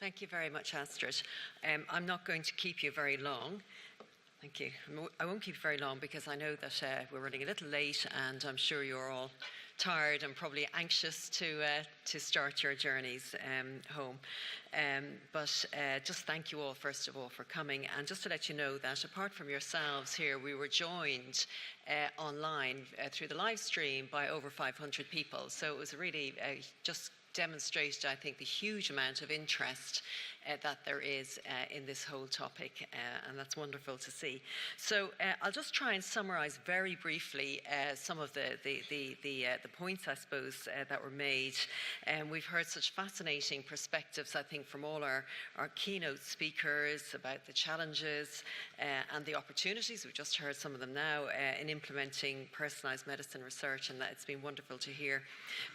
Thank you very much, Astrid. I'm not going to keep you very long. Thank you. I won't keep you very long because I know that we're running a little late, and I'm sure you're all tired and probably anxious to start your journeys home. But just thank you all, first of all, for coming. And just to let you know that apart from yourselves here, we were joined online through the live stream by over 500 people. So it was really just demonstrated, I think, the huge amount of interest that there is in this whole topic, and that's wonderful to see. So I'll just try and summarise very briefly some of the points, I suppose, that were made. We've heard such fascinating perspectives, I think, from all our keynote speakers about the challenges and the opportunities. We've just heard some of them now in implementing personalised medicine research, and it's been wonderful to hear.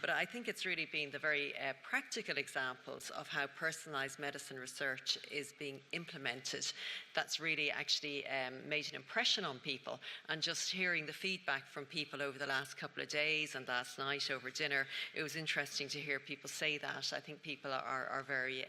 But I think it's really been the very practical examples of how personalised medicine research is being implemented that's really actually made an impression on people. And just hearing the feedback from people over the last couple of days and last night over dinner, it was interesting to hear people say that. I think people are very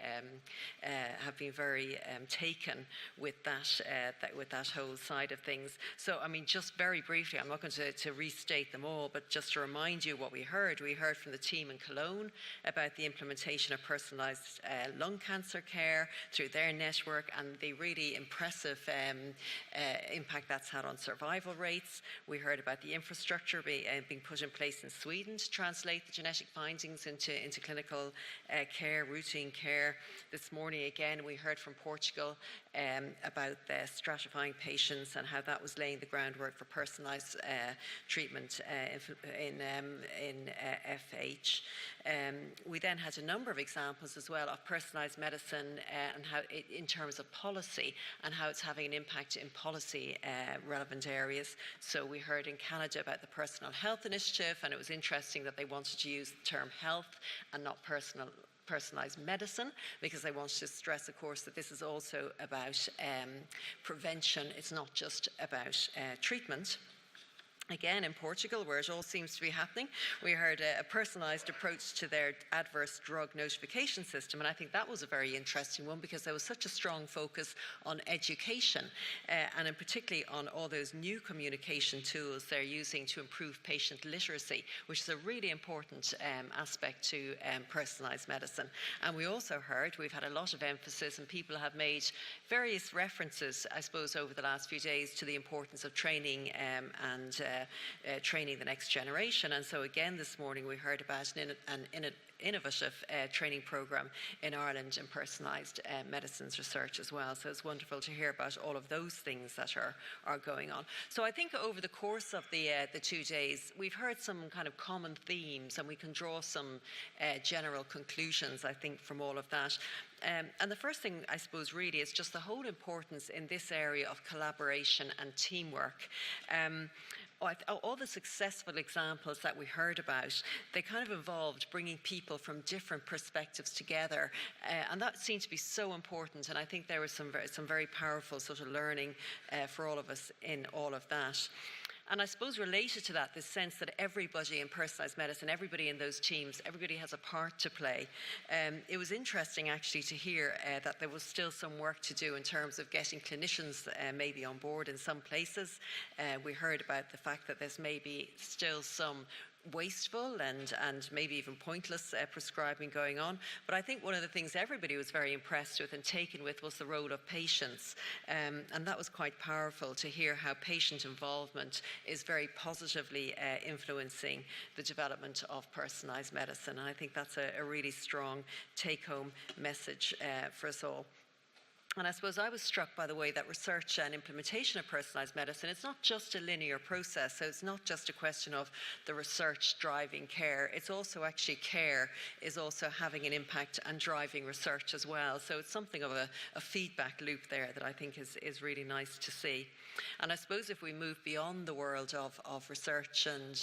have been very taken with that whole side of things. So I mean, just very briefly, I'm not going to restate them all, but just to remind you what we heard. We heard from the team in Cologne about the implementation of personalised lung cancer care through their network and the really impressive impact that's had on survival rates. We heard about the infrastructure being put in place in Sweden to translate the genetic findings into clinical care, routine care. This morning again we heard from Portugal about the stratifying patients and how that was laying the groundwork for personalised treatment in FH. We then had a number of examples as well of personalised medicine and how in terms of policy and how it's having an impact in policy relevant areas. So we heard in Canada about the Personal Health Initiative, and it was interesting that they wanted to use the term health and not personalised medicine, because they wanted to stress, of course, that this is also about prevention. It's not just about treatment. Again, in Portugal, where it all seems to be happening, we heard a personalised approach to their adverse drug notification system, and I think that was a very interesting one because there was such a strong focus on education and in particularly on all those new communication tools they're using to improve patient literacy, which is a really important aspect to personalised medicine. And we also heard, we've had a lot of emphasis and people have made various references, I suppose, over the last few days to the importance of training and training the next generation. And so again this morning we heard about an innovative training programme in Ireland in personalised medicines research as well. So it's wonderful to hear about all of those things that are going on. So I think over the course of the 2 days we've heard some kind of common themes, and we can draw some general conclusions, I think, from all of that. And the first thing, I suppose, really is just the whole importance in this area of collaboration and teamwork. All the successful examples that we heard about, they kind of involved bringing people from different perspectives together, and that seemed to be so important. And I think there was some very powerful sort of learning for all of us in all of that. And I suppose related to that, this sense that everybody in personalised medicine, everybody in those teams, everybody has a part to play. It was interesting actually to hear that there was still some work to do in terms of getting clinicians maybe on board in some places. We heard about the fact that there's maybe still some wasteful and maybe even pointless prescribing going on. But I think one of the things everybody was very impressed with and taken with was the role of patients. And that was quite powerful to hear how patient involvement is very positively influencing the development of personalised medicine. And I think that's a really strong take-home message for us all. And I suppose I was struck by the way that research and implementation of personalised medicine, it's not just a linear process. So it's not just a question of the research driving care. It's also actually care is also having an impact and driving research as well. So it's something of a feedback loop there that I think is really nice to see. And I suppose if we move beyond the world of research and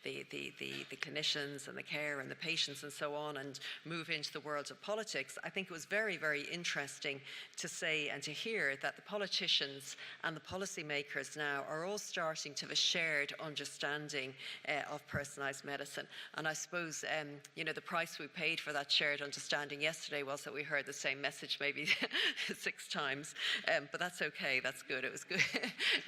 the clinicians and the care and the patients and so on, and move into the world of politics, I think it was very, very interesting to say and to hear that the politicians and the policymakers now are all starting to have a shared understanding of personalised medicine. And I suppose, the price we paid for that shared understanding yesterday was that we heard the same message maybe 6 times, but that's okay, that's good. It was good.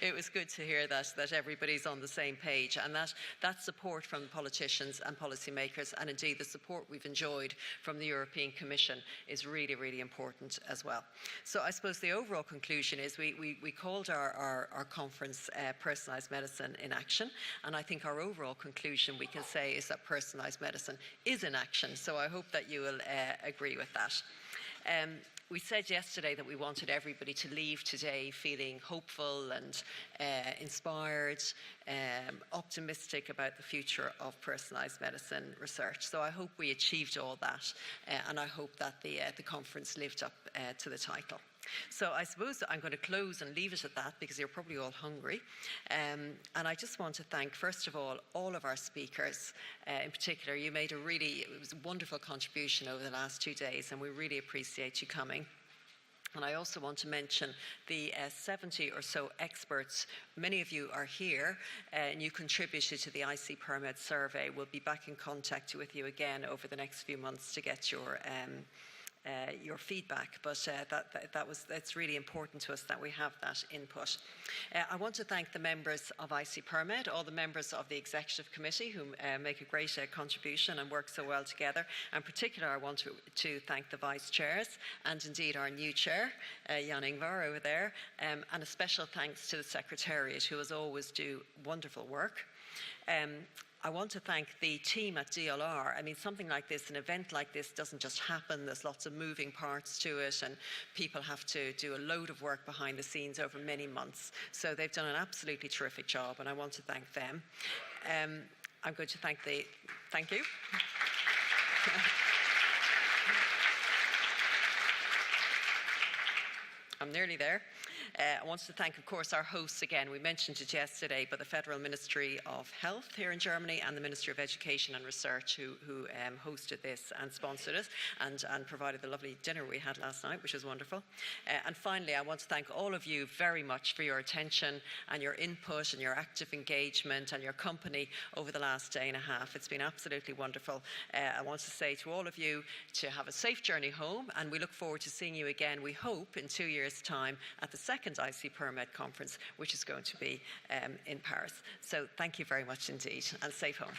It was good to hear that everybody's on the same page, and that support from politicians and policymakers, and indeed the support we've enjoyed from the European Commission, is really, really important as well. So I suppose the overall conclusion is we called our conference Personalised Medicine in Action, and I think our overall conclusion we can say is that personalised medicine is in action. So I hope that you will agree with that. We said yesterday that we wanted everybody to leave today feeling hopeful and inspired, optimistic about the future of personalised medicine research. So I hope we achieved all that, and I hope that the conference lived up to the title. So I suppose I'm going to close and leave it at that, because you're probably all hungry. And I just want to thank, first of all of our speakers. In particular, you made it was a wonderful contribution over the last 2 days, and we really appreciate you coming. And I also want to mention the 70 or so experts. Many of you are here, and you contributed to the ICPerMed survey. We'll be back in contact with you again over the next few months to get your feedback, but it's really important to us that we have that input. I want to thank the members of ICPerMed, all the members of the Executive Committee who make a great contribution and work so well together. In particular, I want to thank the Vice Chairs and indeed our new Chair, Jan Ingvar over there, and a special thanks to the Secretariat, who as always do wonderful work. I want to thank the team at DLR. I mean, something like this, an event like this, doesn't just happen. There's lots of moving parts to it, and people have to do a load of work behind the scenes over many months. So they've done an absolutely terrific job, and I want to thank them. I'm going to thank you. I'm nearly there. I want to thank, of course, our hosts again. We mentioned it yesterday, but the Federal Ministry of Health here in Germany and the Ministry of Education and Research, who hosted this and sponsored it and provided the lovely dinner we had last night, which was wonderful. And finally, I want to thank all of you very much for your attention and your input and your active engagement and your company over the last day and a half. It's been absolutely wonderful. I want to say to all of you to have a safe journey home, and we look forward to seeing you again, we hope, in 2 years' time at the second ICPerMed conference, which is going to be in Paris. So thank you very much indeed, and safe home.